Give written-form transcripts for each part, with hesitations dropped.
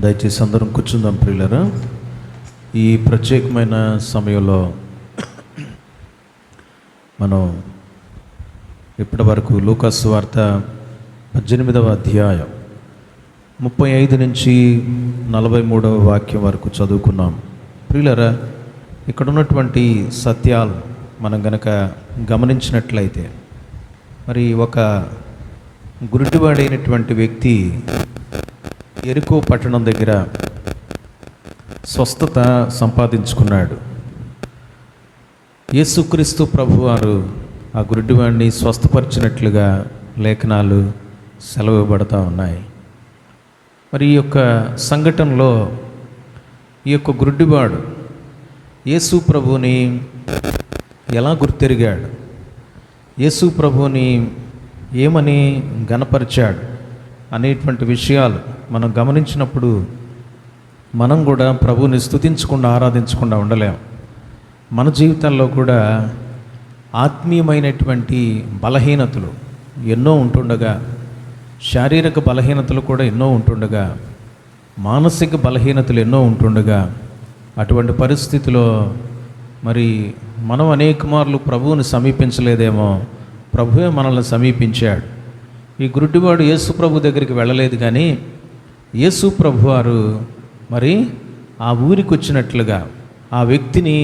దయచేసి అందరం కూర్చుందాం ప్రియులరా. ఈ ప్రత్యేకమైన సమయంలో మనం ఇప్పటి వరకు లూకాసు సువార్త 18వ అధ్యాయం 35 నుంచి 43వ వాక్యం వరకు చదువుకున్నాం. ప్రియులరా, ఇక్కడ ఉన్నటువంటి సత్యాలు మనం గనక గమనించినట్లయితే, మరి ఒక గురుడివాడైనటువంటి వ్యక్తి ఎరికో పట్టణం దగ్గర స్వస్థత సంపాదించుకున్నాడు. యేసుక్రీస్తు ప్రభువారు ఆ గురుడివాడిని స్వస్థపరిచినట్లుగా లేఖనాలు సెలవుబడతా ఉన్నాయి. మరి ఈ యొక్క సంఘటనలో ఈ యొక్క గురుడివాడు యేసు ప్రభుని ఎలా గుర్తెరిగాడు, యేసు ప్రభుని ఏమని గణపరిచాడు అనేటువంటి విషయాలు మనం గమనించినప్పుడు మనం కూడా ప్రభువుని స్తుతించకుండా ఆరాధించకుండా ఉండలేం. మన జీవితాల్లో కూడా ఆత్మీయమైనటువంటి బలహీనతలు ఎన్నో ఉంటుండగా, శారీరక బలహీనతలు కూడా ఎన్నో ఉంటుండగా, మానసిక బలహీనతలు ఎన్నో ఉంటుండగా, అటువంటి పరిస్థితిలో మరి మనం అనేక మార్లు ప్రభువుని సమీపించలేదేమో, ప్రభువే మనల్ని సమీపించాడు. ఈ గురుడివాడు యేసు ప్రభు దగ్గరికి వెళ్ళలేదు, కానీ యేసు ప్రభు వారు మరి ఆ ఊరికి వచ్చినట్లుగా, ఆ వ్యక్తిని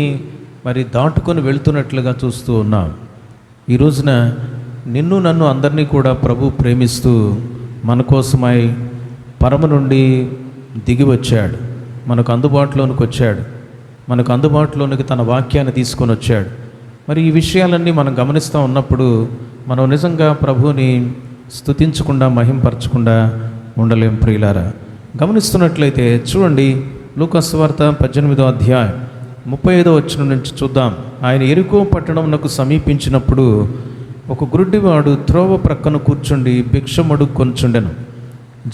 మరి దాటుకొని వెళ్తున్నట్లుగా చూస్తూ ఉన్నాం. ఈ రోజున నిన్ను నన్ను అందరినీ కూడా ప్రభు ప్రేమిస్తూ మన కోసమై పరమ నుండి దిగి వచ్చాడు, మనకు అందుబాటులోనికి వచ్చాడు, మనకు అందుబాటులోనికి తన వాక్యాన్ని తీసుకొని వచ్చాడు. మరి ఈ విషయాలన్నీ మనం గమనిస్తూ ఉన్నప్పుడు మనం నిజంగా ప్రభువుని స్తుతించకుండా మహింపరచకుండా ఉండలేం. ప్రియులారా, గమనిస్తున్నట్లయితే చూడండి, లూకాసు సువార్త 18వ అధ్యాయం 35వ వచనం నుంచి చూద్దాం. ఆయన ఎరికో పట్టణమునకు సమీపించినప్పుడు ఒక గురుడివాడు త్రోవ ప్రక్కన కూర్చుండి భిక్షమడుక్కొనుచుండెను.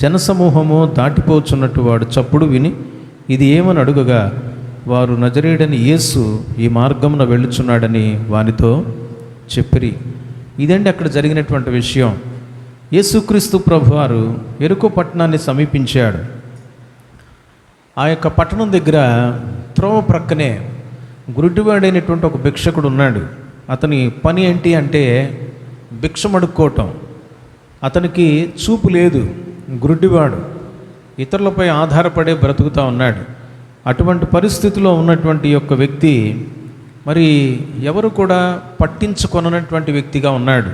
జనసమూహము దాటిపోచున్నట్టు వాడు చప్పుడు విని ఇది ఏమని అడుగగా, వారు నజరేయుడైన యేసు ఈ మార్గమున వెళ్ళుచున్నాడని వానితో చెప్పిరి. ఇదండి అక్కడ జరిగినటువంటి విషయం. యేసుక్రీస్తు ప్రభువారు ఎరికో పట్టణాన్ని సమీపించాడు. ఆ యొక్క పట్టణం దగ్గర త్రోవ ప్రక్కనే గురుడివాడైనటువంటి ఒక భిక్షకుడు ఉన్నాడు. అతని పని ఏంటి అంటే భిక్షమడుక్కోవటం. అతనికి చూపు లేదు, గురుడివాడు, ఇతరులపై ఆధారపడే బ్రతుకుతూ ఉన్నాడు. అటువంటి పరిస్థితిలో ఉన్నటువంటి యొక్క వ్యక్తి మరి ఎవరు కూడా పట్టించుకొననటువంటి వ్యక్తిగా ఉన్నాడు.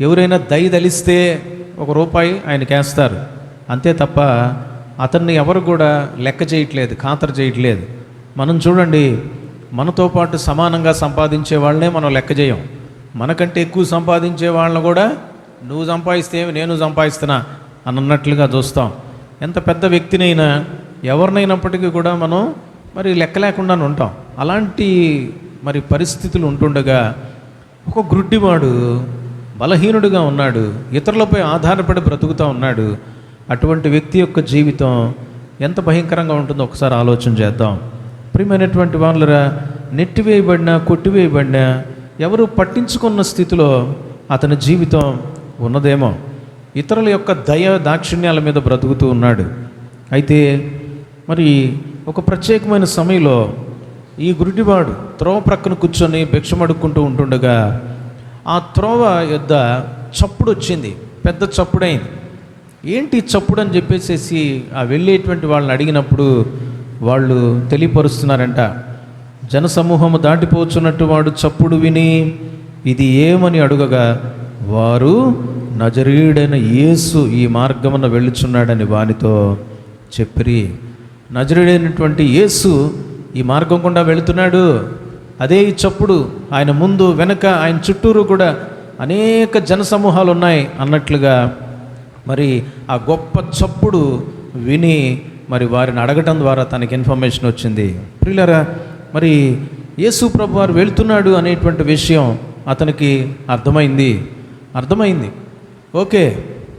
ఎవరైనా దయదలిస్తే ₹1 ఆయనకి వేస్తారు, అంతే తప్ప అతన్ని ఎవరు కూడా లెక్క చేయట్లేదు, ఖాతరు చేయట్లేదు. మనం చూడండి, మనతో పాటు సమానంగా సంపాదించే వాళ్ళనే మనం లెక్క చేయం. మనకంటే ఎక్కువ సంపాదించే వాళ్ళని కూడా నువ్వు సంపాదిస్తే నేను సంపాదిస్తున్నా అని అన్నట్లుగా చూస్తాం. ఎంత పెద్ద వ్యక్తినైనా ఎవరినైనప్పటికీ కూడా మనం మరి లెక్క లేకుండానే ఉంటాం. అలాంటి మరి పరిస్థితులు ఉంటుండగా ఒక గురుడివాడు బలహీనుడిగా ఉన్నాడు, ఇతరులపై ఆధారపడి బ్రతుకుతూ ఉన్నాడు. అటువంటి వ్యక్తి యొక్క జీవితం ఎంత భయంకరంగా ఉంటుందో ఒకసారి ఆలోచన చేద్దాం. ప్రియమైనటువంటి వాళ్ళరా, నెట్టివేయబడినా కొట్టివేయబడినా ఎవరు పట్టించుకున్న స్థితిలో అతని జీవితం ఉన్నదేమో. ఇతరుల యొక్క దయ దాక్షిణ్యాల మీద బ్రతుకుతూ ఉన్నాడు. అయితే మరి ఒక ప్రత్యేకమైన సమయంలో ఈ గురుడివాడు త్రోవ ప్రక్కన కూర్చొని భిక్షమడుక్కుంటూ ఉంటుండగా ఆ త్రోవ యొద్ద చప్పుడు వచ్చింది, పెద్ద చప్పుడైంది. ఏంటి చప్పుడు అని చెప్పేసి ఆ వెళ్ళేటువంటి వాళ్ళని అడిగినప్పుడు వాళ్ళు తెలియపరుస్తున్నారంట, జనసమూహము దాటిపోచున్నట్టు వాడు చప్పుడు విని ఇది ఏమని అడుగగా వారు నజరేయుడైన యేసు ఈ మార్గమున వెళ్ళుచున్నాడని వానితో చెప్పిరి. నజరేయుడైనటువంటి యేసు ఈ మార్గం గుండా వెళుతున్నాడు, అదే ఈ చప్పుడు. ఆయన ముందు వెనక ఆయన చుట్టూరు కూడా అనేక జనసమూహాలు ఉన్నాయి అన్నట్లుగా మరి ఆ గొప్ప చప్పుడు విని మరి వారిని అడగటం ద్వారా తనకి ఇన్ఫర్మేషన్ వచ్చింది. ప్రియులారా, మరి యేసు ప్రభు వారు వెళ్తున్నాడు అనేటువంటి విషయం అతనికి అర్థమైంది. ఓకే,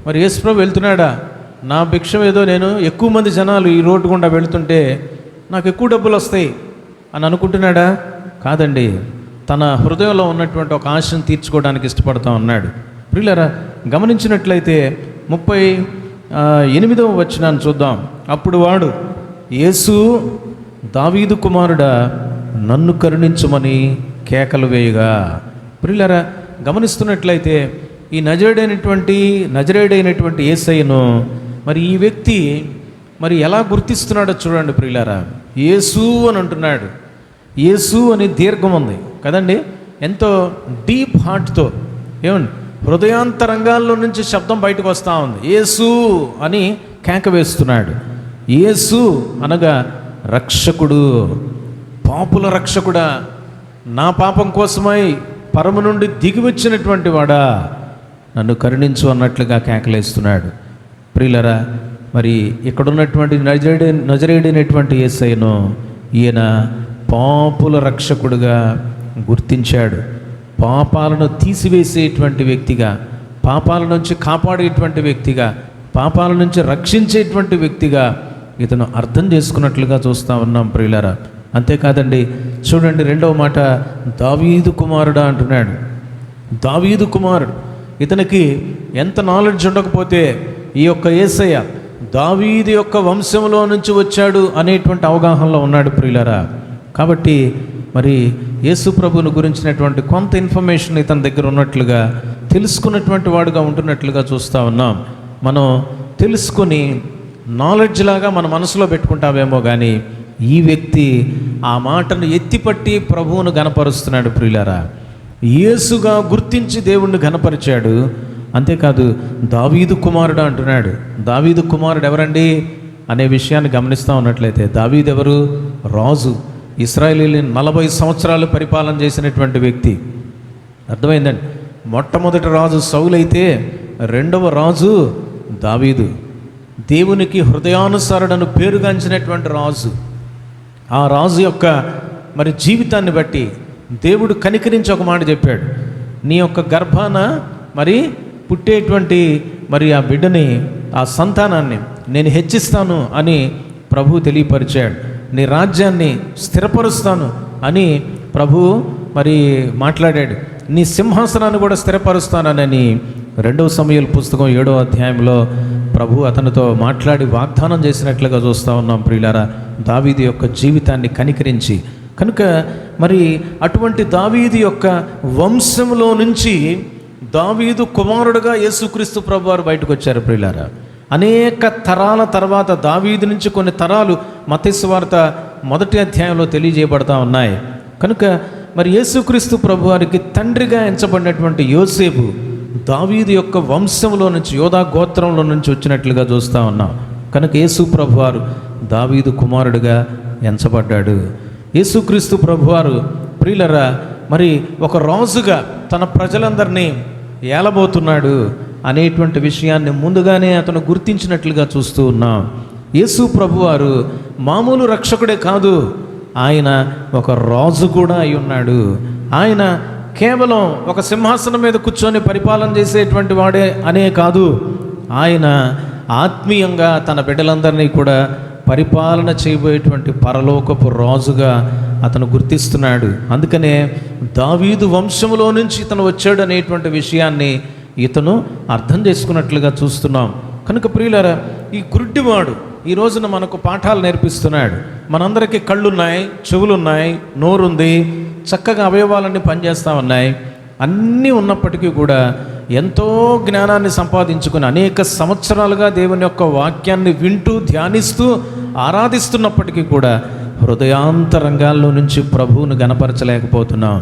మరి యేసు ప్రభు వెళ్తున్నాడా, నా భిక్షం ఏదో నేను ఎక్కువ మంది జనాలు ఈ రోడ్డు గుండా వెళుతుంటే నాకు ఎక్కువ డబ్బులు వస్తాయి అని అనుకుంటున్నాడా? కాదండి, తన హృదయంలో ఉన్నటువంటి ఒక ఆశను తీర్చుకోవడానికి ఇష్టపడుతూ ఉన్నాడు. ప్రియులారా, గమనించినట్లయితే 38వ వచనాన్ని చూద్దాం. అప్పుడు వాడు, యేసు దావీదు కుమారుడా, నన్ను కరుణించుమని కేకలు వేయగా. ప్రియులారా, గమనిస్తున్నట్లయితే ఈ నజరేయుడైనటువంటి యేసయ్యను మరి ఈ వ్యక్తి మరి ఎలా గుర్తిస్తున్నాడో చూడండి ప్రియులారా. యేసు అని అంటున్నాడు. యేసు అని దీర్ఘం ఉంది కదండి, ఎంతో డీప్ హార్ట్తో, ఏమండి, హృదయాంతరంగాల్లో నుంచి శబ్దం బయటకు వస్తూ ఉంది. యేసు అని కేక వేస్తున్నాడు. యేసు అనగా రక్షకుడు, పాపుల రక్షకుడా, నా పాపం కోసమై పరము నుండి దిగి వచ్చినటువంటి వాడా, నన్ను కరుణించు అన్నట్లుగా కేకలేస్తున్నాడు. ప్రియులరా, మరి ఇక్కడ ఉన్నటువంటి నజరేయుడైనటువంటి యేసయ్యను ఈయన పాపుల రక్షకుడుగా గుర్తించాడు. పాపాలను తీసివేసేటువంటి వ్యక్తిగా, పాపాల నుంచి కాపాడేటువంటి వ్యక్తిగా, పాపాల నుంచి రక్షించేటువంటి వ్యక్తిగా ఇతను అర్థం చేసుకున్నట్లుగా చూస్తూ ఉన్నాం ప్రియులారా. అంతేకాదండి, చూడండి రెండవ మాట, దావీదు కుమారుడా అంటున్నాడు. దావీదు కుమారుడు, ఇతనికి ఎంత నాలెడ్జ్ ఉండకపోతే ఈ యొక్క యేసయ్య దావీదు యొక్క వంశంలో నుంచి వచ్చాడు అనేటువంటి అవగాహనలో ఉన్నాడు ప్రియులారా. కాబట్టి మరి యేసు ప్రభువుని గురించినటువంటి కొంత ఇన్ఫర్మేషన్ ఇతని దగ్గర ఉన్నట్లుగా, తెలుసుకున్నటువంటి వాడుగా ఉంటున్నట్లుగా చూస్తూ ఉన్నాం. మనం తెలుసుకొని నాలెడ్జ్ లాగా మన మనసులో పెట్టుకుంటామేమో కానీ ఈ వ్యక్తి ఆ మాటను ఎత్తిపట్టి ప్రభువును గణపరుస్తున్నాడు ప్రియులారా. యేసుగా గుర్తించి దేవుణ్ణి ఘనపరిచాడు. అంతేకాదు దావీదు కుమారుడు అంటున్నాడు. దావీదు కుమారుడు ఎవరండి అనే విషయాన్ని గమనిస్తూ ఉన్నట్లయితే, దావీదు ఎవరు? రాజు, ఇశ్రాయేలీని 40 సంవత్సరాలు పరిపాలన చేసినటువంటి వ్యక్తి. అర్థమైందండి. మొట్టమొదటి రాజు సౌలు అయితే రెండవ రాజు దావీదు, దేవునికి హృదయానుసారుడను పేరుగాంచినటువంటి రాజు. ఆ రాజు యొక్క మరి జీవితాన్ని బట్టి దేవుడు కనికరించి ఒక మాట చెప్పాడు, నీ యొక్క గర్భాన మరి పుట్టేటువంటి మరి ఆ బిడ్డని, ఆ సంతానాన్ని నేను హెచ్చిస్తాను అని ప్రభువు తెలియపరిచాడు. నీ రాజ్యాన్ని స్థిరపరుస్తాను అని ప్రభువు మరి మాట్లాడాడు. నీ సింహాసనాన్ని కూడా స్థిరపరుస్తానని 2వ సమూయేలు పుస్తకం 7వ అధ్యాయంలో ప్రభు అతనితో మాట్లాడి వాగ్దానం చేసినట్లుగా చూస్తూ ఉన్నాం ప్రియులారా. దావీదు యొక్క జీవితాన్ని కనికరించి, కనుక మరి అటువంటి దావీదు యొక్క వంశంలో నుంచి దావీదు కుమారుడుగా యేసుక్రీస్తు ప్రభువారు బయటకు వచ్చారు ప్రియులారా. అనేక తరాల తర్వాత దావీదు నుంచి కొన్ని తరాలు మత్తయి సువార్త 1వ అధ్యాయంలో తెలియజేయబడతా ఉన్నాయి. కనుక మరి యేసుక్రీస్తు ప్రభువారికి తండ్రిగా ఎంచబడినటువంటి యోసేపు దావీదు యొక్క వంశంలో నుంచి, యోధా గోత్రంలో నుంచి వచ్చినట్లుగా చూస్తూ ఉన్నాం. కనుక యేసు ప్రభువారు దావీదు కుమారుడిగా ఎంచబడ్డాడు. యేసుక్రీస్తు ప్రభువారు ప్రియులరా మరి ఒక రాజుగా తన ప్రజలందరినీ ఏలబోతున్నాడు అనేటువంటి విషయాన్ని ముందుగానే అతను గుర్తించినట్లుగా చూస్తూ ఉన్నాం. యేసు ప్రభువారు మామూలు రక్షకుడే కాదు, ఆయన ఒక రాజు కూడా అయి ఉన్నాడు. ఆయన కేవలం ఒక సింహాసనం మీద కూర్చొని పరిపాలన చేసేటువంటి వాడే అనే కాదు, ఆయన ఆత్మీయంగా తన బిడ్డలందరినీ కూడా పరిపాలన చేయబోయేటువంటి పరలోకపు రాజుగా అతను గుర్తిస్తున్నాడు. అందుకనే దావీదు వంశంలో నుంచి ఇతను వచ్చాడు అనేటువంటి విషయాన్ని ఇతను అర్థం చేసుకున్నట్లుగా చూస్తున్నాం. కనుక ప్రియులారా, ఈ గుడ్డివాడు ఈ రోజున మనకు పాఠాలు నేర్పిస్తున్నాడు. మనందరికీ కళ్ళున్నాయి, చెవులున్నాయి, నోరుంది, చక్కగా అవయవాలన్నీ పనిచేస్తూ ఉన్నాయి. అన్నీ ఉన్నప్పటికీ కూడా ఎంతో జ్ఞానాన్ని సంపాదించుకుని అనేక సంవత్సరాలుగా దేవుని యొక్క వాక్యాన్ని వింటూ ధ్యానిస్తూ ఆరాధిస్తున్నప్పటికీ కూడా హృదయాంతరంగాల్లో నుంచి ప్రభువును గణపరచలేకపోతున్నాం.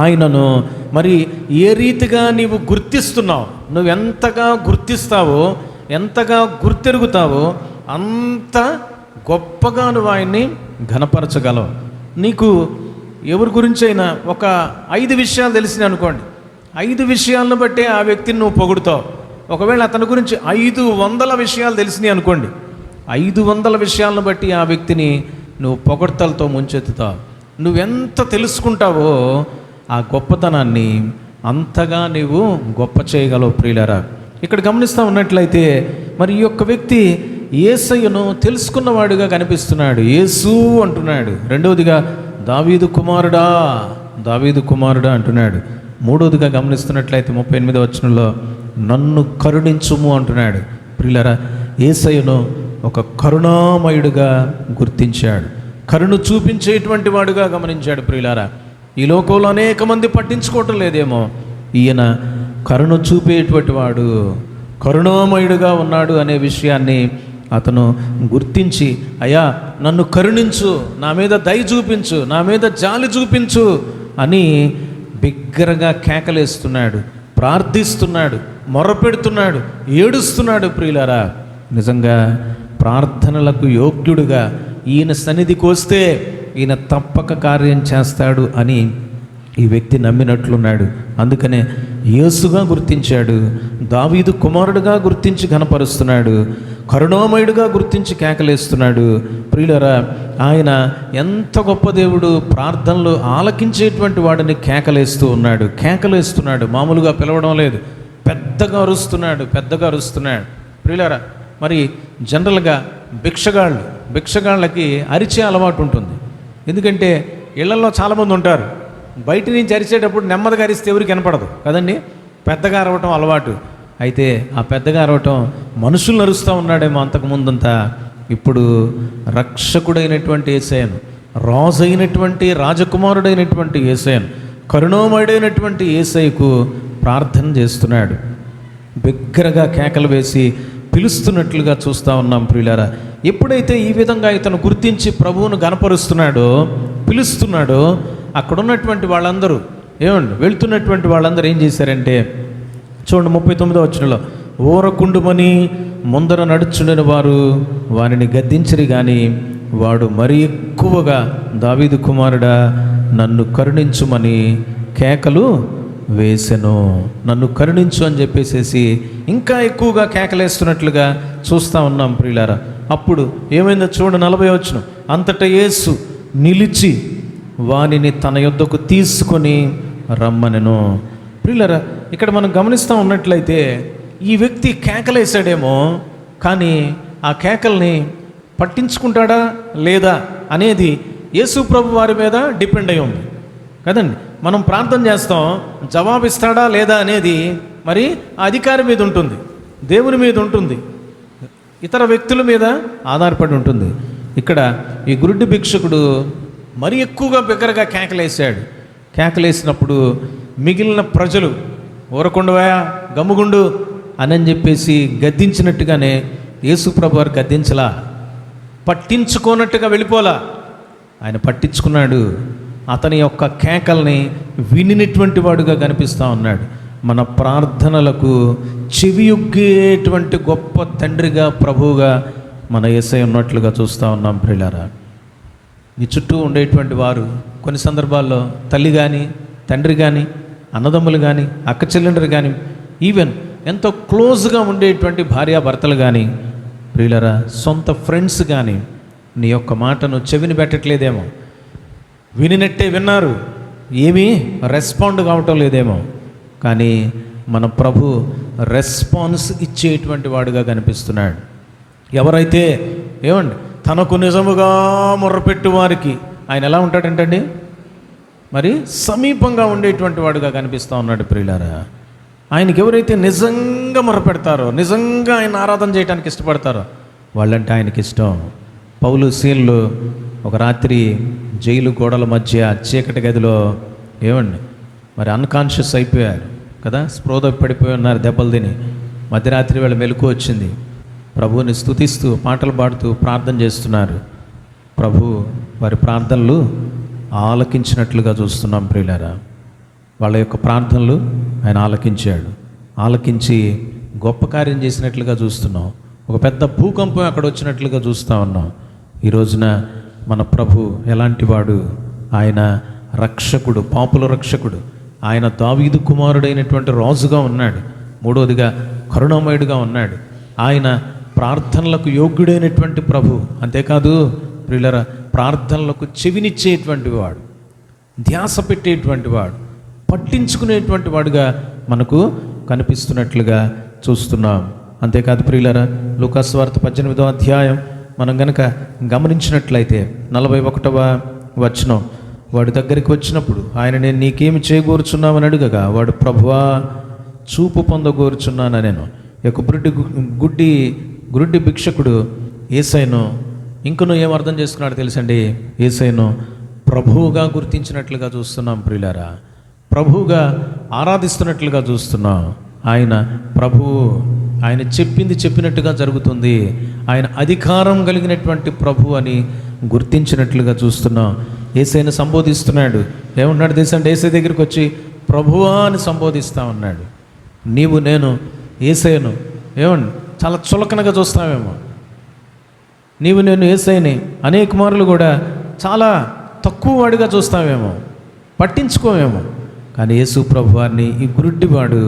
ఆయనను మరి ఏ రీతిగా నీవు గుర్తిస్తున్నావు, నువ్వెంతగా గుర్తిస్తావో, ఎంతగా గుర్తెరుగుతావో అంత గొప్పగా నువ్వు ఆయన్ని ఘనపరచగలవు. నీకు ఎవరి గురించైనా ఒక 5 విషయాలు తెలిసినాయి అనుకోండి, 5 విషయాలను బట్టే ఆ వ్యక్తిని నువ్వు పొగుడుతావు. ఒకవేళ అతని గురించి 500 విషయాలు తెలిసినాయి అనుకోండి, 500 విషయాలను బట్టి ఆ వ్యక్తిని నువ్వు పొగడ్తలతో ముంచెత్తుతావు. నువ్వెంత తెలుసుకుంటావో ఆ గొప్పతనాన్ని అంతగా నీవు గొప్ప చేయగలవు ప్రియులారా. ఇక్కడ గమనిస్తూ ఉన్నట్లయితే మరి ఈ యొక్క వ్యక్తి యేసయ్యను తెలుసుకున్నవాడుగా కనిపిస్తున్నాడు. యేసు అంటున్నాడు. రెండవదిగా దావీదు కుమారుడా, దావీదు కుమారుడా అంటున్నాడు. మూడవదిగా గమనిస్తున్నట్లయితే 38వ వచనంలో నన్ను కరుణించుము అంటున్నాడు. ప్రియులారా, యేసయ్యను ఒక కరుణామయుడుగా గుర్తించాడు, కరుణ చూపించేటువంటి వాడుగా గమనించాడు. ప్రియులారా, ఈ లోకంలో అనేక మంది పట్టించుకోవటం లేదేమో, ఈయన కరుణ చూపేటువంటి వాడు, కరుణామయుడుగా ఉన్నాడు అనే విషయాన్ని అతను గుర్తించి, అయ్యా నన్ను కరుణించు, నా మీద దయ చూపించు, నా మీద జాలి చూపించు అని బిగ్గరగా కేకలేస్తున్నాడు, ప్రార్థిస్తున్నాడు, మొరపెడుతున్నాడు, ఏడుస్తున్నాడు. ప్రియులారా, నిజంగా ప్రార్థనలకు యోగ్యుడుగా ఈయన సన్నిధికి వస్తే ఈయన తప్పక కార్యం చేస్తాడు అని ఈ వ్యక్తి నమ్మినట్లున్నాడు. అందుకనే యేసుగా గుర్తించాడు, దావీదు కుమారుడుగా గుర్తించి ఘనపరుస్తున్నాడు, కరుణామయుడుగా గుర్తించి కేకలేస్తున్నాడు. ప్రియులారా, ఆయన ఎంత గొప్ప దేవుడు, ప్రార్థనలు ఆలకించేటువంటి వాడిని కేకలేస్తున్నాడు. మామూలుగా పిలవడం లేదు, పెద్దగా అరుస్తున్నాడు. ప్రియులారా, మరి జనరల్గా భిక్షగాళ్ళకి అరిచే అలవాటు ఉంటుంది. ఎందుకంటే ఇళ్లలో చాలామంది ఉంటారు, బయట నుంచి అరిచేటప్పుడు నెమ్మదిగా అరిస్తే ఎవరికి వినపడదు కదండి, పెద్దగా అరవటం అలవాటు. అయితే ఆ పెద్దగా అరవటం మనుషులను అరుస్తూ ఉన్నాడేమో అంతకుముందంతా. ఇప్పుడు రక్షకుడైనటువంటి యేసయ్యను, రాజకుమారుడైనటువంటి యేసయ్యను, కరుణామయుడైనటువంటి యేసయ్యకు ప్రార్థన చేస్తున్నాడు, బిగ్గరగా కేకలు వేసి పిలుస్తున్నట్లుగా చూస్తూ ఉన్నాం. ప్రియులారా, ఎప్పుడైతే ఈ విధంగా ఇతను గుర్తించి ప్రభువును గణపరుస్తున్నాడో, పిలుస్తున్నాడో, అక్కడ ఉన్నటువంటి వాళ్ళందరూ వెళ్తున్నటువంటి వాళ్ళందరూ ఏం చేశారంటే, చూడండి 39వ వచనంలో, ఊరకుండుమని ముందర నడుచుండిన వారు వారిని గద్దించరు కానీ వాడు మరి ఎక్కువగా, దావీదు కుమారుడా నన్ను కరుణించుమని కేకలు వేసెను. నన్ను కరుణించు అని చెప్పేసేసి ఇంకా ఎక్కువగా కేకలేస్తున్నట్లుగా చూస్తూ ఉన్నాం. ప్రియులారా, అప్పుడు ఏమైందో చూడండి 40వ వచనం, అంతటా యేసు నిలిచి వానిని తన యొద్దకు తీసుకొని రమ్మనెను. ప్రియులారా, ఇక్కడ మనం గమనిస్తూ ఉన్నట్లయితే ఈ వ్యక్తి కేకలేసాడేమో, కానీ ఆ కేకల్ని పట్టించుకుంటాడా లేదా అనేది యేసు ప్రభు వారి మీద డిపెండ్ అయి ఉంది కదండి. మనం ప్రార్థన చేస్తాం, జవాబిస్తాడా లేదా అనేది మరి అధికారి మీద ఉంటుంది, దేవుని మీద ఉంటుంది, ఇతర వ్యక్తుల మీద ఆధారపడి ఉంటుంది. ఇక్కడ ఈ గురుడి భిక్షకుడు మరి ఎక్కువగా బిగ్గరగా కేకలేసినప్పుడు మిగిలిన ప్రజలు ఊరకుండవా, గమ్ముగుండు అని చెప్పేసి గద్దించినట్టుగానే యేసుప్రభు వారు గద్దించలా, పట్టించుకోనట్టుగా వెళ్ళిపోలా, ఆయన పట్టించుకున్నాడు. అతని యొక్క కేకల్ని వినినటువంటి వాడుగా కనిపిస్తూ ఉన్నాడు. మన ప్రార్థనలకు చెవియొగ్గేటువంటి గొప్ప తండ్రిగా, ప్రభువుగా మన యేసయ్య ఉన్నట్లుగా చూస్తూ ఉన్నాం. ప్రియులారా, నీ చుట్టూ ఉండేటువంటి వారు కొన్ని సందర్భాల్లో తల్లి కానీ, తండ్రి కానీ, అన్నదమ్ములు కానీ, అక్క చెల్లెండ్రు కానీ, ఈవెన్ ఎంతో క్లోజ్గా ఉండేటువంటి భార్యాభర్తలు కానీ, ప్రియులారా సొంత ఫ్రెండ్స్ కానీ నీ యొక్క మాటను చెవిని పెట్టట్లేదేమో, వినినట్టే విన్నారు, ఏమీ రెస్పాండ్ కావటం లేదేమో, కానీ మన ప్రభు రెస్పాన్స్ ఇచ్చేటువంటి వాడుగా కనిపిస్తున్నాడు. ఎవరైతే తనకు నిజముగా మొర్రపెట్టు వారికి ఆయన ఎలా ఉంటాడంటండి, మరి సమీపంగా ఉండేటువంటి వాడుగా కనిపిస్తూ ఉన్నాడు. ప్రియులారా, ఆయనకి ఎవరైతే నిజంగా మొరపెడతారో, నిజంగా ఆయన ఆరాధన చేయడానికి ఇష్టపడతారో వాళ్ళంటే ఆయనకి ఇష్టం. పౌలు సీన్లు ఒక రాత్రి జైలు గోడల మధ్య చీకటి గదిలో మరి అన్కాన్షియస్ అయిపోయారు కదా, స్పృహ పడిపోయి ఉన్నారు దెబ్బలు తిని. మధ్యరాత్రి వేళ మెలకు వచ్చింది, ప్రభువుని స్తుతిస్తూ పాటలు పాడుతూ ప్రార్థన చేస్తున్నారు. ప్రభు వారి ప్రార్థనలు ఆలకించినట్లుగా చూస్తున్నాం. ప్రియులారా, వాళ్ళ యొక్క ప్రార్థనలు ఆయన ఆలకించి గొప్ప కార్యం చేసినట్లుగా చూస్తున్నాం. ఒక పెద్ద భూకంపం అక్కడ వచ్చినట్లుగా చూస్తూ ఉన్నాం. ఈ రోజున మన ప్రభు ఎలాంటి వాడు, ఆయన రక్షకుడు, పాపుల రక్షకుడు, ఆయన దావీదు కుమారుడైనటువంటి రాజుగా ఉన్నాడు. మూడవదిగా కరుణామయుడుగా ఉన్నాడు. ఆయన ప్రార్థనలకు యోగ్యుడైనటువంటి ప్రభు. అంతేకాదు ప్రియులారా, ప్రార్థనలకు చెవినిచ్చేటువంటి వాడు, ధ్యాస పెట్టేటువంటి వాడు, పట్టించుకునేటువంటి వాడుగా మనకు కనిపిస్తున్నట్లుగా చూస్తున్నాం. అంతేకాదు ప్రియులారా, లూకాసు వార్త 18వ అధ్యాయం మనం గనక గమనించినట్లయితే 41వ వచనం, వాడి దగ్గరికి వచ్చినప్పుడు ఆయన, నేను నీకేమి చేయగోరుచున్నామని అడుగగా వాడు, ప్రభువా చూపు పొందగోరుచున్నాను నేను. యొక్క గుడ్డి భిక్షకుడు యేసయ్యను ఇంకనూ ఏం అర్థం చేసుకున్నాడు తెలుసండి? యేసయ్యను ప్రభువుగా గుర్తించినట్లుగా చూస్తున్నాం ప్రియులారా, ప్రభువుగా ఆరాధిస్తున్నట్లుగా చూస్తున్నాం. ఆయన ప్రభువు, ఆయన చెప్పింది చెప్పినట్టుగా జరుగుతుంది, ఆయన అధికారం కలిగినటువంటి ప్రభు అని గుర్తించినట్లుగా చూస్తున్నాం. యేసయ్యను సంబోధిస్తున్నాడు. ఏమన్నాడు తెలుసండి? యేసయ్య దగ్గరికి వచ్చి ప్రభువా అని సంబోధిస్తా ఉన్నాడు. నీవు నేను యేసయ్యను ఏమండి చాలా చులకనగా చూస్తామేమో, నీవు నేను యేసయ్యని అనేక మార్లు కూడా చాలా తక్కువ వాడిగా చూస్తామేమో, పట్టించుకోమేమో. కానీ యేసు ప్రభువారిని ఈ గురుడ్డివాడు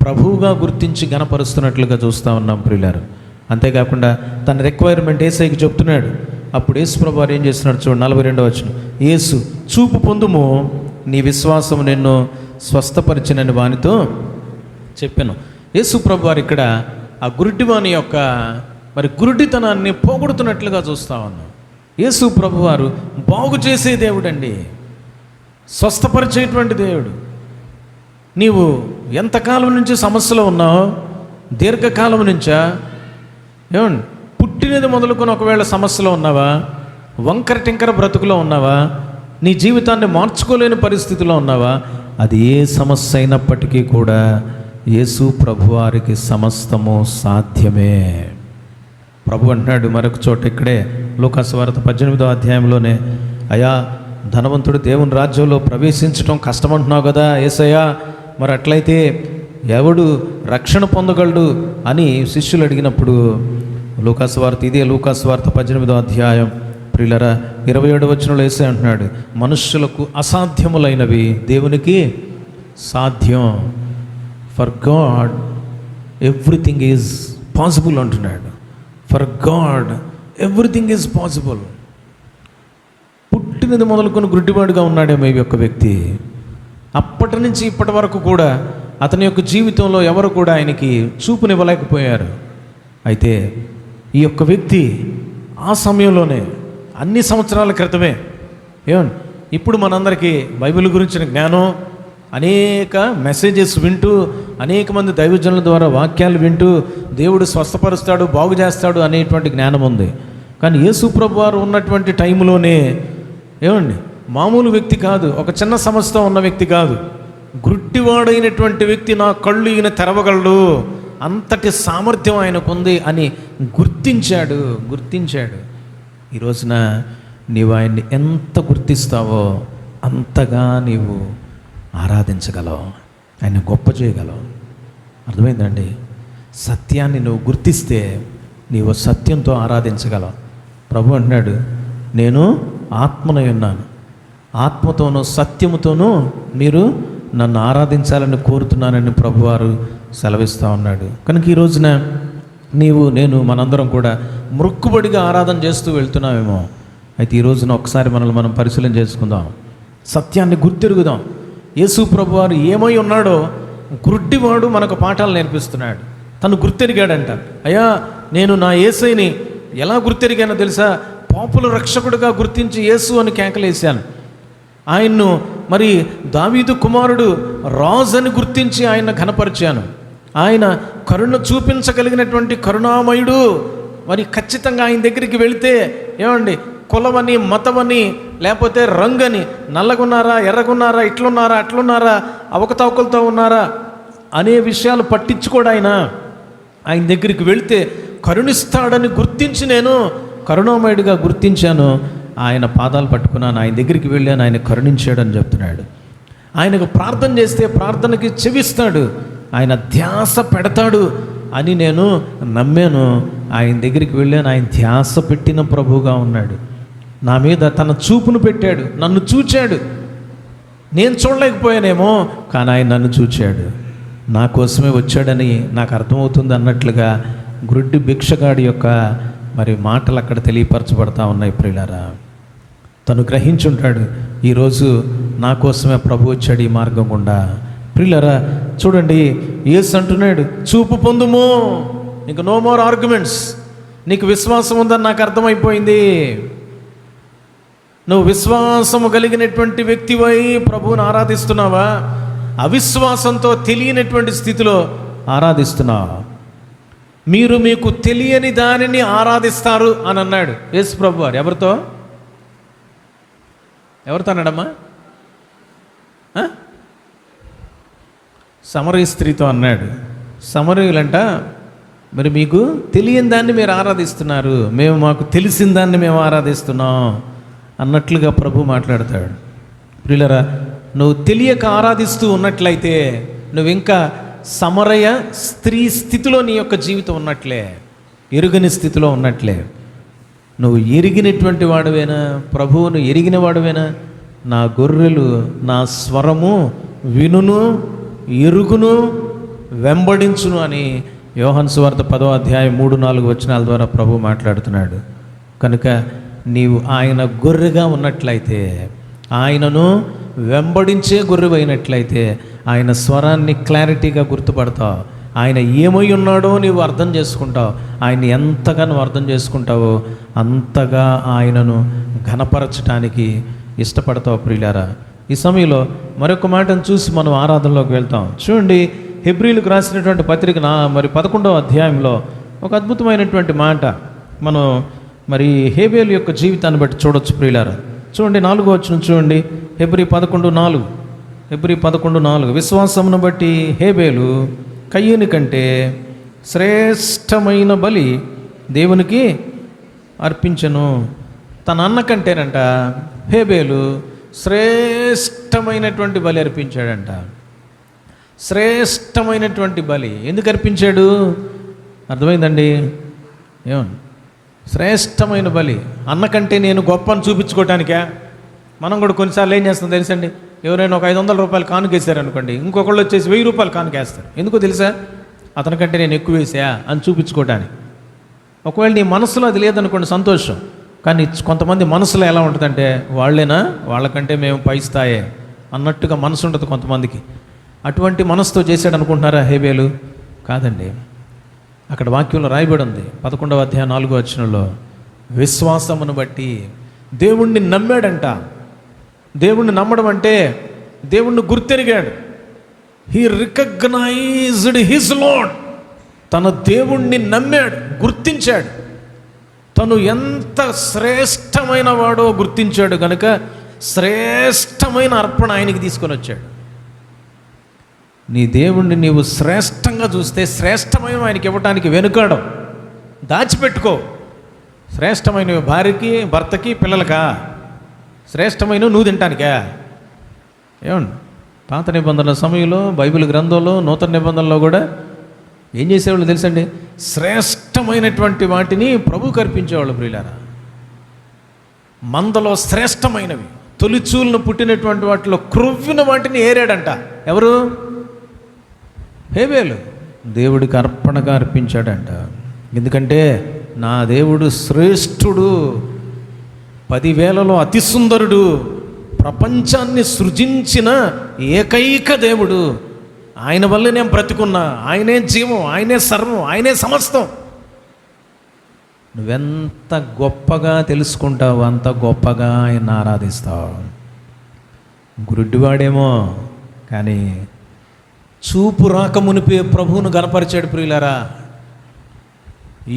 ప్రభువుగా గుర్తించి గణపరుస్తున్నట్లుగా చూస్తూ ఉన్నాం ప్రియులారు. అంతేకాకుండా తన రిక్వైర్మెంట్ యేసయ్యకి చెప్తున్నాడు. అప్పుడు యేసు ప్రభువారు ఏం చేస్తున్నాడు చూడండి, 42వ వచనం. యేసు చూపు పొందుము, నీ విశ్వాసం నిన్ను స్వస్థపరిచినని వానితో చెప్పాను. యేసు ప్రభువారు ఇక్కడ ఆ గురుడ్డివాని యొక్క గురుడితనాన్ని పోగొడుతున్నట్లుగా చూస్తూ ఉన్నాం. యేసు ప్రభువారు బాగు చేసే దేవుడండి, స్వస్థపరిచేటువంటి దేవుడు. నీవు ఎంతకాలం నుంచి సమస్యలో ఉన్నావు? దీర్ఘకాలం నుంచా? ఏమండి పుట్టినది మొదలుకొని ఒకవేళ సమస్యలో ఉన్నావా? వంకర టింకర బ్రతుకులో ఉన్నావా? నీ జీవితాన్ని మార్చుకోలేని పరిస్థితిలో ఉన్నావా? అది ఏ సమస్య అయినప్పటికీ కూడా యేసు ప్రభువారికి సమస్తము సాధ్యమే. ప్రభు అంటున్నాడు మరొక చోట, ఇక్కడే లూకాసు వార్త 18వ అధ్యాయంలోనే, అయ్యా ధనవంతుడు దేవుని రాజ్యంలో ప్రవేశించడం కష్టమంటున్నావు కదా యేసయ్యా, మరి అట్లయితే ఎవడు రక్షణ పొందగలడు అని శిష్యులు అడిగినప్పుడు లూకాసు వార్త, ఇదే లూకాసు వార్త 18వ అధ్యాయం ప్రియులరా 27వ వచనంలో యేసయ్య అంటున్నాడు, మనుష్యులకు అసాధ్యములైనవి దేవునికి సాధ్యం. For God everything is possible అంటున్నాడు. For God everything is possible. పుట్టినది మొదలుకొని గుడ్డివాడుగా ఉన్నాడేమో ఈ యొక్క వ్యక్తి. అప్పటి నుంచి ఇప్పటి వరకు కూడా అతని యొక్క జీవితంలో ఎవరు కూడా ఆయనకి చూపునివ్వలేకపోయారు. అయితే ఈ యొక్క వ్యక్తి ఆ సమయంలోనే, అన్ని సంవత్సరాల క్రితమే, ఏమండి ఇప్పుడు మనందరికీ బైబిల్ గురించిన జ్ఞానం, అనేక మెసేజెస్ వింటూ, అనేక మంది దైవజనుల ద్వారా వాక్యాలు వింటూ దేవుడు స్వస్థపరుస్తాడు, బాగు చేస్తాడు అనేటువంటి జ్ఞానం ఉంది. కానీ యేసు ప్రభువారు ఉన్నటువంటి టైంలోనే ఏమండి మామూలు వ్యక్తి కాదు, ఒక చిన్న సమస్యతో ఉన్న వ్యక్తి కాదు, గుడ్డివాడైనటువంటి వ్యక్తి నా కళ్ళు ఈయన తెరవగలడు, అంతటి సామర్థ్యం ఆయనకు ఉంది అని గుర్తించాడు. ఈ రోజున నీవు ఆయన్ని ఎంత గుర్తిస్తావో అంతగా నీవు ఆరాధించగలవు, ఆయన గొప్ప చేయగలవు. అర్థమైందండి? సత్యాన్ని నువ్వు గుర్తిస్తే నీవు సత్యంతో ఆరాధించగలవు. ప్రభు అంటున్నాడు, నేను ఆత్మనై ఉన్నాను, ఆత్మతోనూ సత్యముతోనూ మీరు నన్ను ఆరాధించాలని కోరుతున్నానని ప్రభువారు సెలవిస్తూ ఉన్నాడు. కనుక ఈ రోజున నీవు నేను మనందరం కూడా మొక్కుబడిగా ఆరాధన చేస్తూ వెళ్తున్నామేమో. అయితే ఈ రోజున ఒకసారి మనల్ని మనం పరిశీలన చేసుకుందాం, సత్యాన్ని గుర్తెరుగుదాం. యేసు ప్రభువారు ఏమై ఉన్నాడో గుడ్డివాడు మనకు పాఠాలు నేర్పిస్తున్నాడు. తను గుర్తెరిగాడంట. అయ్యా నేను నా యేసయ్యని ఎలా గుర్తెరిగానో తెలుసా? పాపుల రక్షకుడిగా గుర్తించి యేసు అని కేకలేశాను. ఆయన్ను మరి దావీదు కుమారుడు రాజు అని గుర్తించి ఆయన ఘనపరిచాను. ఆయన కరుణ చూపించగలిగినటువంటి కరుణామయుడు. మరి ఖచ్చితంగా ఆయన దగ్గరికి వెళితే ఏమండి కులమని, మతమని, లేకపోతే రంగని, నల్లగున్నారా, ఎర్రగున్నారా, ఇట్లున్నారా, అట్లున్నారా, అవకతవకలతో ఉన్నారా అనే విషయాలు పట్టించుకోడు. ఆయన దగ్గరికి వెళితే కరుణిస్తాడని గుర్తించి నేను కరుణామయుడిగా గుర్తించాను. ఆయన పాదాలు పట్టుకున్నాను, ఆయన దగ్గరికి వెళ్ళాను, ఆయన కరుణించాడని చెప్తున్నాడు. ఆయనకు ప్రార్థన చేస్తే ప్రార్థనకి చెవిస్తాడు, ఆయన ధ్యాస పెడతాడు అని నేను నమ్మాను. ఆయన దగ్గరికి వెళ్ళాను, ఆయన ధ్యాస పెట్టిన ప్రభువుగా ఉన్నాడు. నా మీద తన చూపును పెట్టాడు, నన్ను చూచాడు. నేను చూడలేకపోయానేమో, కానీ ఆయన నన్ను చూచాడు, నా కోసమే వచ్చాడని నాకు అర్థమవుతుంది అన్నట్లుగా గుడ్డి భిక్షగాడి యొక్క మరి మాటలు అక్కడ తెలియపరచబడతా ఉన్నాయి ప్రియులారా. తను గ్రహించుంటాడు, ఈరోజు నా కోసమే ప్రభు వచ్చాడు ఈ మార్గం గుండా. ప్రియులారా చూడండి, యేసు అంటున్నాడు, చూపు పొందుము, నీకు నో మోర్ ఆర్గ్యుమెంట్స్. నీకు విశ్వాసం ఉందని నాకు అర్థమైపోయింది. నువ్వు విశ్వాసము కలిగినటువంటి వ్యక్తివై ప్రభువుని మీరు మీకు తెలియని దానిని ఆరాధిస్తారు అని అన్నాడు యేసు ప్రభు వారు. ఎవరితో అన్నాడమ్మా? సమరయ స్త్రీతో అన్నాడు. సమరయులంట, మరి మీకు తెలియని దాన్ని మీరు ఆరాధిస్తున్నారు, మాకు తెలిసిన దాన్ని మేము ఆరాధిస్తున్నాం అన్నట్లుగా ప్రభు మాట్లాడతాడు. ప్రియులరా, నువ్వు తెలియక ఆరాధిస్తూ ఉన్నట్లయితే నువ్వు ఇంకా సమరయ స్త్రీ స్థితిలో నీ యొక్క జీవితం ఉన్నట్లే, ఎరుగని స్థితిలో ఉన్నట్లే. నువ్వు ఎరిగినటువంటి వాడువేనా? ప్రభువును ఎరిగిన వాడువేనా? నా గొర్రెలు నా స్వరము వినును, ఎరుగును, వెంబడించును అని యోహాను సువార్త 10వ అధ్యాయం 3-4 వచనాల ద్వారా ప్రభు మాట్లాడుతున్నాడు. కనుక నీవు ఆయన గొర్రెగా ఉన్నట్లయితే, ఆయనను వెంబడించే గొర్రెవైనట్లయితే ఆయన స్వరాన్ని క్లారిటీగా గుర్తుపడతావు. ఆయన ఏమై ఉన్నాడో నీవు అర్థం చేసుకుంటావు. ఆయన ఎంతగా నువ్వు అర్థం చేసుకుంటావో అంతగా ఆయనను ఘనపరచడానికి ఇష్టపడతావు. ప్రియులారా, ఈ సమయంలో మరొక మాటను చూసి మనం ఆరాధనలోకి వెళ్తాం. చూడండి, హెబ్రీలకు రాసినటువంటి పత్రిక 11వ అధ్యాయంలో ఒక అద్భుతమైనటువంటి మాట మనం మరి హేబేలు యొక్క జీవితాన్ని బట్టి చూడొచ్చు. ప్రియులారా, చూడండి 4వ వచనం చూడండి. హెబ్రీ 11:4 విశ్వాసమును బట్టి హేబేలు కయ్యూని కంటే శ్రేష్టమైన బలి దేవునికి అర్పించను. తన అన్న కంటేనంట హేబేలు శ్రేష్టమైనటువంటి బలి అర్పించాడంట. శ్రేష్టమైనటువంటి బలి ఎందుకు అర్పించాడు? అర్థమైందండి? ఏమన్నా శ్రేష్టమైన బలి అన్నకంటే నేను గొప్ప అని చూపించుకోవటానికా? మనం కూడా కొన్నిసార్లు ఏం చేస్తాం తెలుసండి, ఎవరైనా ఒక 500 రూపాయలు కానుకేశారు అనుకోండి, ఇంకొకళ్ళు వచ్చేసి 1000 రూపాయలు కానుకేస్తారు. ఎందుకో తెలుసా? అతనికంటే నేను ఎక్కువ వేసా అని చూపించుకోవటానికి. ఒకవేళ నీ మనసులో అది లేదనుకోండి, సంతోషం. కానీ కొంతమంది మనసులో ఎలా ఉంటుందంటే, వాళ్ళకంటే మేము పై స్థాయే అన్నట్టుగా మనసు ఉంటుంది కొంతమందికి. అటువంటి మనసుతో చేశాడు అనుకుంటున్నారా హేబేలు? కాదండి. అక్కడ వాక్యంలో రాయబడి ఉంది 11వ అధ్యాయం 4వ వచనంలో, విశ్వాసమును బట్టి దేవుణ్ణి నమ్మాడంట. దేవుణ్ణి నమ్మడం అంటే దేవుణ్ణి గుర్తెరిగాడు. He recognised his Lord. తన దేవుణ్ణి నమ్మాడు, గుర్తించాడు. తను ఎంత శ్రేష్టమైన వాడో గుర్తించాడు కనుక శ్రేష్టమైన అర్పణ ఆయనకి తీసుకొని వచ్చాడు. నీ దేవుణ్ణి నీవు శ్రేష్టంగా చూస్తే శ్రేష్టమైన ఆయనకి ఇవ్వటానికి వెనుకాడం, దాచిపెట్టుకో. శ్రేష్టమైన భార్యకి, భర్తకి, పిల్లలకా? శ్రేష్టమైన నువ్వు తింటానికా? ఏమండి, పాత నిబంధనల సమయంలో బైబిల్ గ్రంథంలో నూతన నిబంధనలో కూడా ఏం చేసేవాళ్ళు తెలుసండి? శ్రేష్టమైనటువంటి వాటిని ప్రభువుకు అర్పించేవాళ్ళు. ప్రియులారా, మందలో శ్రేష్టమైనవి, తొలిచూలను పుట్టినటువంటి వాటిలో క్రొవ్విన వాటిని ఏరాడంట. ఎవరు? హేబేలు. దేవుడికి అర్పణగా అర్పించాడంట. ఎందుకంటే నా దేవుడు శ్రేష్ఠుడు, 10,000లో అతి సుందరుడు, ప్రపంచాన్ని సృజించిన ఏకైక దేవుడు. ఆయన వల్ల నేను బ్రతికున్నా. ఆయనే జీవం, ఆయనే సర్వం, ఆయనే సమస్తం. నువ్వెంత గొప్పగా తెలుసుకుంటావు అంత గొప్పగా ఆయన ఆరాధిస్తావు. గురుడ్డివాడేమో కానీ చూపు రాక మునిపే ప్రభువును గనపరిచాడు. ప్రియులారా,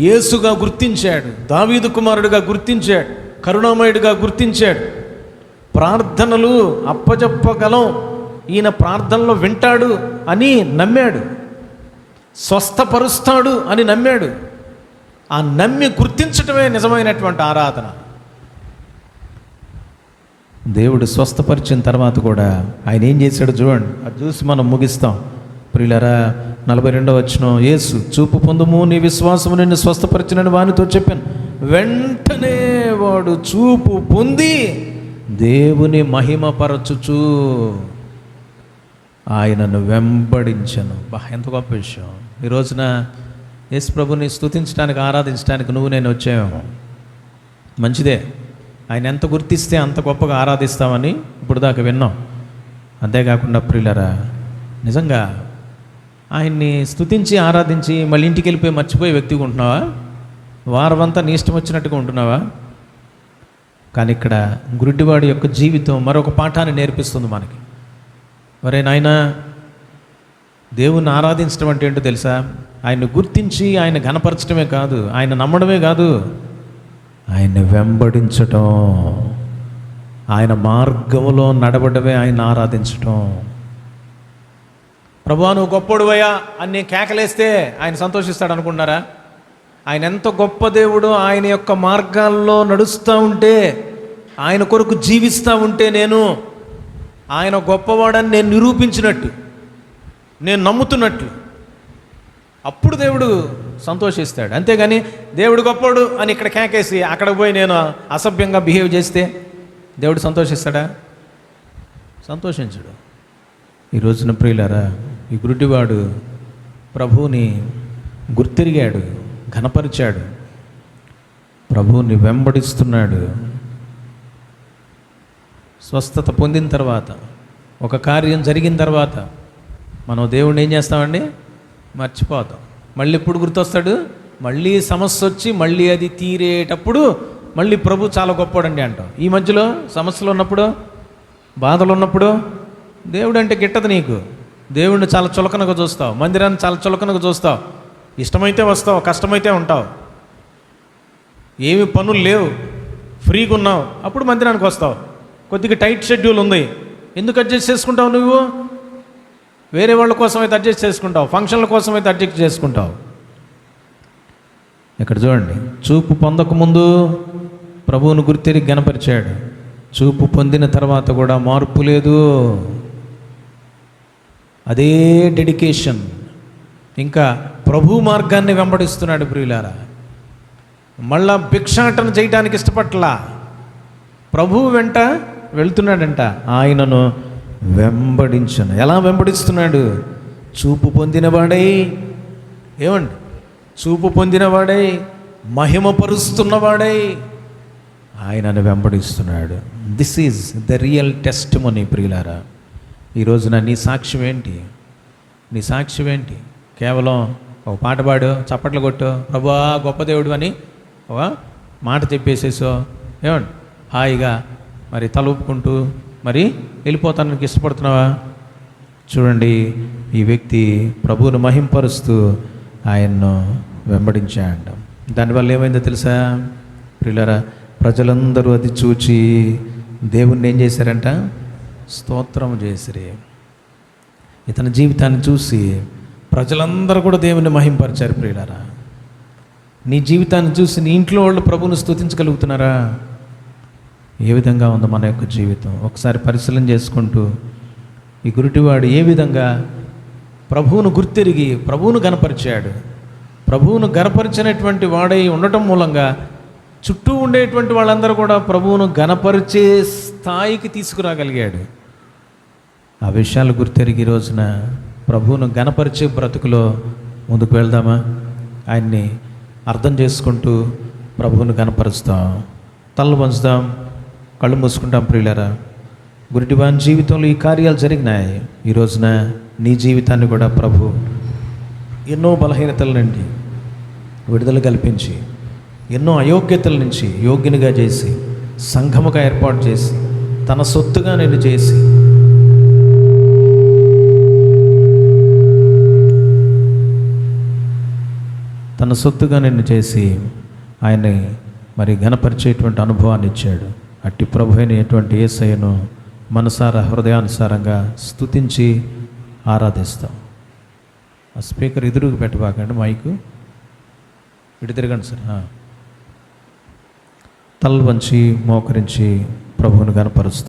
యేసుగా గుర్తించాడు, దావీదు కుమారుడిగా గుర్తించాడు, కరుణామయుడిగా గుర్తించాడు. ప్రార్థనలు అప్పజెప్పగలం, ఈయన ప్రార్థనలో వింటాడు అని నమ్మాడు, స్వస్థపరుస్తాడు అని నమ్మాడు. ఆ నమ్మి గుర్తించటమే నిజమైనటువంటి ఆరాధన. దేవుడు స్వస్థపరిచిన తర్వాత కూడా ఆయన ఏం చేశాడు చూడండి, అది చూసి మనం ముగిస్తాం. ప్రియులారా, 42వ వచనం, యేసు చూపు పొందుము, నీ విశ్వాసము నిన్ను స్వస్థపరిచినని వానితో చెప్పాను. వెంటనే వాడు చూపు పొంది దేవుని మహిమపరచుచు ఆయనను వెంబడించను. ఎంత గొప్ప విషయం! ఈ రోజున యేసు ప్రభుని స్తుతించడానికి, ఆరాధించడానికి నువ్వు నేను వచ్చాము. మంచిదే, ఆయన ఎంత గుర్తిస్తే అంత గొప్పగా ఆరాధిస్తామని ఇప్పుడు దాకా విన్నాం. అంతేకాకుండా ప్రియులారా, నిజంగా ఆయన్ని స్తుతించి ఆరాధించి మళ్ళీ ఇంటికి వెళ్ళిపోయి మర్చిపోయే వ్యక్తిగా ఉంటున్నావా? వారమంతా నీ ఇష్టం వచ్చినట్టుగా ఉంటున్నావా? కానీ ఇక్కడ గురుడ్డివాడి యొక్క జీవితం మరొక పాఠాన్ని నేర్పిస్తుంది మనకి. మరే నాయనా, దేవుణ్ణి ఆరాధించడం అంటే ఏంటో తెలుసా? ఆయన్ని గుర్తించి ఆయన ఘనపరచడమే కాదు, ఆయన నమ్మడమే కాదు, ఆయన్ని వెంబడించటం, ఆయన మార్గములో నడవడమే ఆయన ఆరాధించటం. ప్రభువా నువ్వు గొప్పోడువయ్యా అని నేను కేకలేస్తే ఆయన సంతోషిస్తాడు అనుకుంటున్నారా? ఆయన ఎంత గొప్ప దేవుడో, ఆయన యొక్క మార్గాల్లో నడుస్తూ ఉంటే, ఆయన కొరకు జీవిస్తూ ఉంటే, నేను ఆయన గొప్పవాడని నేను నిరూపించినట్టు, నేను నమ్ముతున్నట్లు, అప్పుడు దేవుడు సంతోషిస్తాడు. అంతేగాని దేవుడు గొప్పవాడు అని ఇక్కడ కేకేసి అక్కడ పోయి నేను అసభ్యంగా బిహేవ్ చేస్తే దేవుడు సంతోషిస్తాడా? సంతోషించడు. ఈ రోజున ప్రియులారా, ఈ గురుడివాడు ప్రభువుని గుర్తిరిగాడు, ఘనపరిచాడు, ప్రభువుని వెంబడిస్తున్నాడు. స్వస్థత పొందిన తర్వాత, ఒక కార్యం జరిగిన తర్వాత మనం దేవుడిని ఏం చేస్తామండి? మర్చిపోతాం. మళ్ళీ ఎప్పుడు గుర్తొస్తాడు? మళ్ళీ సమస్య వచ్చి మళ్ళీ అది తీరేటప్పుడు మళ్ళీ ప్రభు చాలా గొప్పవాడండి అంటాం. ఈ మధ్యలో సమస్యలు ఉన్నప్పుడు, బాధలు ఉన్నప్పుడు దేవుడు అంటే గిట్టదు నీకు. దేవుడిని చాలా చులకనగా చూస్తావు, మందిరాన్ని చాలా చులకనగా చూస్తావు. ఇష్టమైతే వస్తావు, కష్టమైతే ఉంటావు. ఏమి పనులు లేవు, ఫ్రీగా ఉన్నావు, అప్పుడు మందిరానికి వస్తావు. కొద్దిగా టైట్ షెడ్యూల్ ఉంది, ఎందుకు అడ్జస్ట్ చేసుకుంటావు? నువ్వు వేరే వాళ్ళ కోసం అయితే అడ్జస్ట్ చేసుకుంటావు, ఫంక్షన్ల కోసం అయితే అడ్జస్ట్ చేసుకుంటావు. ఇక్కడ చూడండి, చూపు పొందకముందు ప్రభువును గుర్తిరిగి గణపరిచాడు, చూపు పొందిన తర్వాత కూడా మార్పు లేదు. అదే డెడికేషన్, ఇంకా ప్రభు మార్గాన్ని వెంబడిస్తున్నాడు. ప్రియులారా, మళ్ళా భిక్షాటన చేయడానికి ఇష్టపట్లా, ప్రభువు వెంట వెళ్తున్నాడంట. ఆయనను వెంబడించను. ఎలా వెంబడిస్తున్నాడు? చూపు పొందినవాడై, ఏమండి, చూపు పొందినవాడై, మహిమపరుస్తున్నవాడై ఆయనను వెంబడిస్తున్నాడు. This is the real testimony. ప్రియులారా, ఈ రోజున నీ సాక్ష్యం ఏంటి? నీ సాక్ష్యం ఏంటి? కేవలం ఒక పాట పాడు, చప్పట్లు కొట్టు, ప్రభువా గొప్ప దేవుడు అని ఒక మాట చెప్పేసేసో, ఏమండి, హాయిగా మరి తలూపుకుంటూ మరి వెళ్ళిపోతానికి ఇష్టపడుతున్నావా? చూడండి, ఈ వ్యక్తి ప్రభువును మహింపరుస్తూ ఆయన్ను వెంబడించాడు. దానివల్ల ఏమైందో తెలుసా ప్రియులారా? ప్రజలందరూ అది చూచి దేవుణ్ణి ఏం చేశారంట? స్తోత్రం చేసిరి. ఇతని జీవితాన్ని చూసి ప్రజలందరూ కూడా దేవుని మహింపరిచారు. ప్రియులారా, నీ జీవితాన్ని చూసి నీ ఇంట్లో వాళ్ళు ప్రభువును స్తుతించగలుగుతున్నారా? ఏ విధంగా ఉందో మన యొక్క జీవితం? ఒకసారి పరిశీలన చేసుకుంటూ, ఈ గురుటివాడు ఏ విధంగా ప్రభువును గుర్తిరిగి ప్రభువును గణపరిచాడు. ప్రభువును గణపరిచినటువంటి వాడై ఉండటం మూలంగా చుట్టూ ఉండేటువంటి వాళ్ళందరూ కూడా ప్రభువును గణపరిచే స్థాయికి తీసుకురాగలిగాడు. ఆ విషయాలు గుర్తెరిగి రోజున ప్రభువును గణపరిచే బ్రతుకులో ముందుకు వెళ్దామా? ఆయన్ని అర్థం చేసుకుంటూ ప్రభువును గణపరుస్తాం. తలలు వంచుదాం, కళ్ళు మూసుకుంటాం. ప్రియులారా, గురుడివాని జీవితంలో ఈ కార్యాలు జరిగినాయి. ఈ రోజున నీ జీవితాన్ని కూడా ప్రభు ఎన్నో బలహీనతల నుండి విడుదల కల్పించి, ఎన్నో అయోగ్యతల నుంచి యోగ్యునిగా చేసి, సంఘముగా ఏర్పాటు చేసి, తన సొత్తుగా నిన్ను చేసి, తన సొత్తుగా నిన్ను చేసి ఆయన్ని మరి ఘనపరిచేటువంటి అనుభవాన్ని ఇచ్చాడు. అట్టి ప్రభు అయినటువంటి యేసయ్యను మనసారా హృదయానుసారంగా స్తుతించి ఆరాధిస్తాం. ఆ స్పీకర్ ఎదురుకు పెట్టబాకండి, మైకు ఇటు తిరగండి సార్. తలలు వంచి మోకరించి ప్రభువును గణపరుస్తాం.